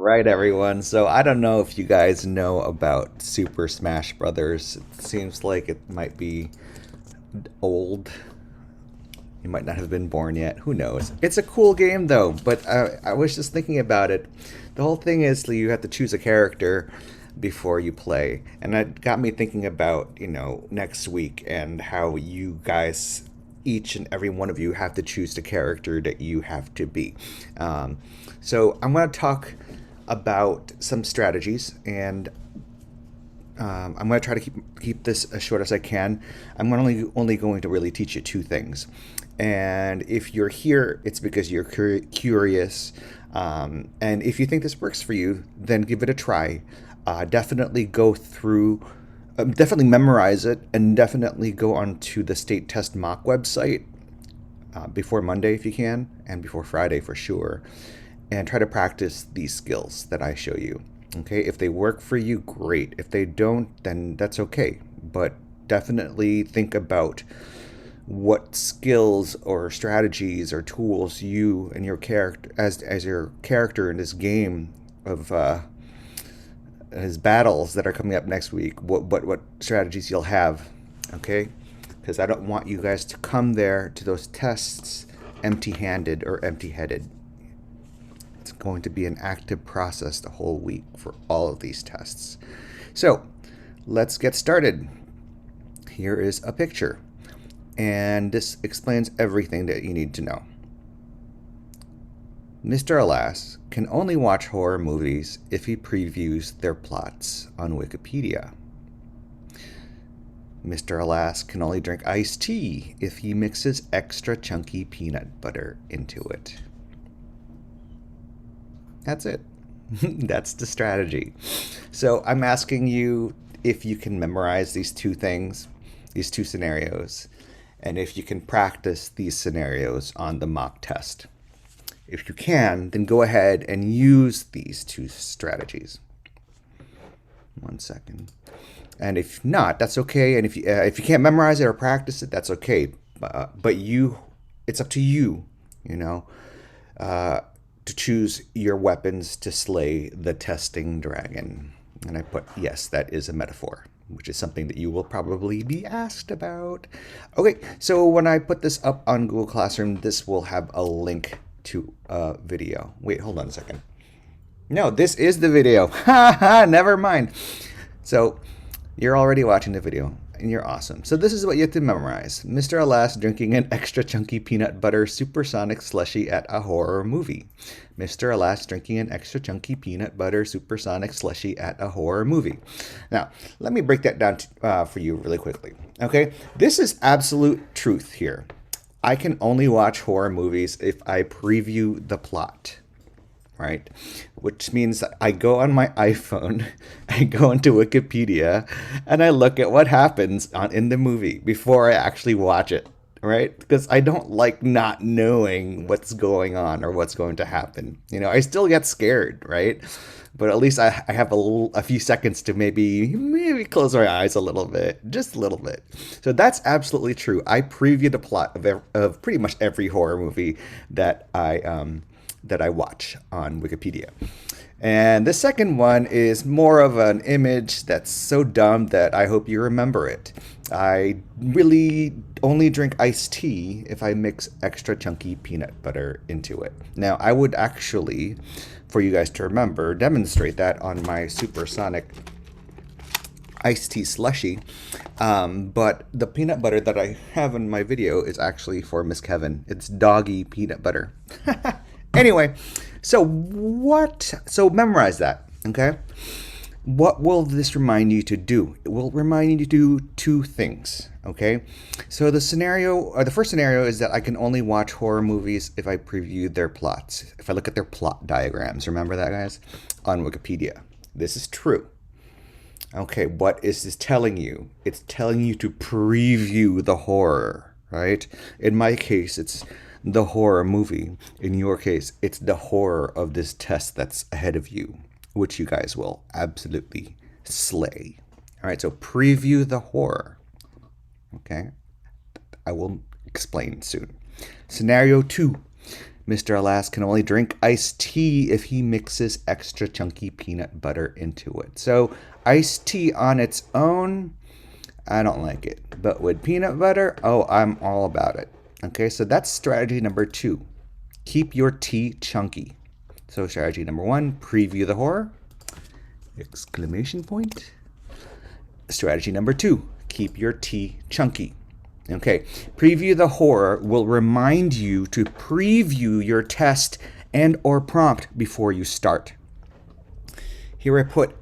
right, everyone. So I don't know if you guys know about Super Smash Brothers. It seems like it might be old. You might not have been born yet. Who knows? It's a cool game though. But I was just thinking about it. The whole thing is that you have to choose a character before you play, and it got me thinking about next week and how you guys, each and every one of you, have to choose the character that you have to be. So I'm going to talk about some strategies, and I'm going to try to keep this as short as I can. I'm only going to really teach you two things, and if you're here, it's because you're curious. And if you think this works for you, then give it a try. Definitely go through, definitely memorize it, and definitely go onto the state test mock website before Monday if you can, and before Friday for sure, and try to practice these skills that I show you. Okay, if they work for you, great. If they don't, then that's okay. But definitely think about what skills or strategies or tools you and your character, as your character in this game of his battles that are coming up next week, what strategies you'll have. Okay, because I don't want you guys to come there to those tests empty-handed or empty-headed. It's going to be an active process the whole week for all of these tests. So let's get started. Here is a picture, and this explains everything that you need to know. Mr. Alas can only watch horror movies if he previews their plots on Wikipedia. Mr. Alas can only drink iced tea if he mixes extra chunky peanut butter into it. That's it. That's the strategy. So I'm asking you if you can memorize these two things, these two scenarios, and if you can practice these scenarios on the mock test. If you can, then go ahead and use these two strategies. 1 second. And if not, that's okay. And if you can't memorize it or practice it, that's okay. But it's up to you, to choose your weapons to slay the testing dragon. And I put, yes, that is a metaphor, which is something that you will probably be asked about. Okay, so when I put this up on Google Classroom, this will have a link to a video. Wait, hold on a second. No, this is the video. Ha never mind. So you're already watching the video, and you're awesome. So this is what you have to memorize. Mr. Alas drinking an extra chunky peanut butter supersonic slushy at a horror movie. Mr. Alas drinking an extra chunky peanut butter supersonic slushy at a horror movie. Now, let me break that down for you really quickly. Okay, this is absolute truth here. I can only watch horror movies if I preview the plot. Right? Which means I go on my iPhone, I go into Wikipedia, and I look at what happens in the movie before I actually watch it, right? Because I don't like not knowing what's going on or what's going to happen. I still get scared, right? But at least I have a few seconds to maybe close my eyes a little bit, just a little bit. So that's absolutely true. I preview the plot of pretty much every horror movie that I watch on Wikipedia. And the second one is more of an image that's so dumb that I hope you remember it. I really only drink iced tea if I mix extra chunky peanut butter into it. Now, I would actually, for you guys to remember, demonstrate that on my supersonic iced tea slushy. But the peanut butter that I have in my video is actually for Miss Kevin. It's doggy peanut butter. Anyway, so memorize that, okay? What will this remind you to do? It will remind you to do two things, okay? So the first scenario is that I can only watch horror movies if I preview their plots. If I look at their plot diagrams, remember that, guys? On Wikipedia. This is true. Okay, what is this telling you? It's telling you to preview the horror, right? In my case, it's the horror movie. In your case, it's the horror of this test that's ahead of you, which you guys will absolutely slay. All right, so preview the horror. Okay, I will explain soon. Scenario 2. Mr. Alas can only drink iced tea if he mixes extra chunky peanut butter into it. So iced tea on its own, I don't like it. But with peanut butter, oh, I'm all about it. Okay, so that's strategy number 2. Keep your tea chunky. So strategy number 1, preview the horror. Exclamation point. Strategy number 2, keep your tea chunky. Okay, preview the horror will remind you to preview your test and or prompt before you start. Here I put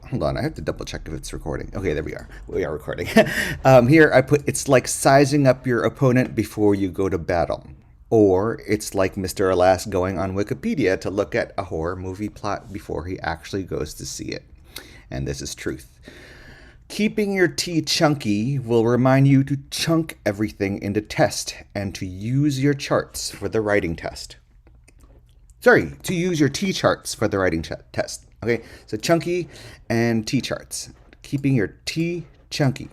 hold on, I have to double check if it's recording. Okay, there we are. We are recording. Here I put, it's like sizing up your opponent before you go to battle. Or it's like Mr. Alas going on Wikipedia to look at a horror movie plot before he actually goes to see it. And this is truth. Keeping your tea chunky will remind you to chunk everything into test and to use your charts for the writing test. Sorry, to use your T charts for the writing test. Okay, so chunky and T charts. Keeping your T chunky.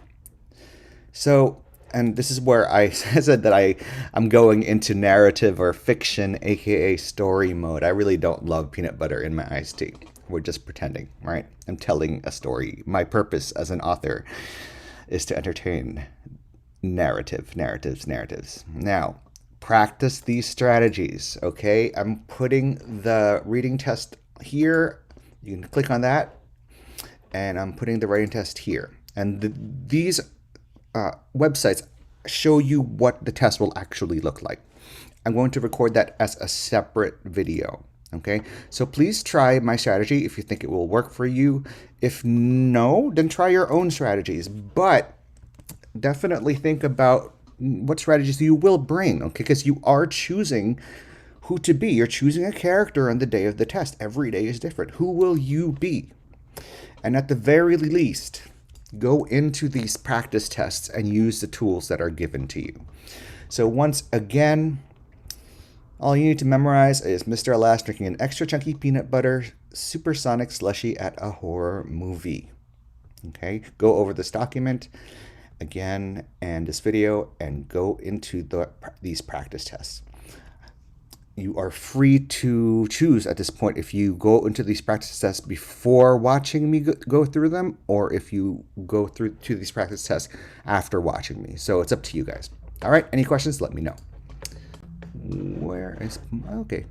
So, and this is where I said that I'm going into narrative or fiction, aka story mode. I really don't love peanut butter in my iced tea. We're just pretending, right? I'm telling a story. My purpose as an author is to entertain. Narratives. Now, practice these strategies, okay? I'm putting the reading test here. You can click on that. And I'm putting the writing test here. And these websites show you what the test will actually look like. I'm going to record that as a separate video. Okay, so please try my strategy if you think it will work for you. If no, then try your own strategies. But definitely think about what strategies you will bring, okay? Because you are choosing who to be. You're choosing a character on the day of the test. Every day is different. Who will you be? And at the very least, go into these practice tests and use the tools that are given to you. So once again, all you need to memorize is Mr. Alas drinking an extra chunky peanut butter supersonic slushy at a horror movie. Okay, go over this document again and this video and go into these practice tests. You are free to choose at this point if you go into these practice tests before watching me go through them or if you go through to these practice tests after watching me. So it's up to you guys. All right, any questions? Let me know. Where is, okay.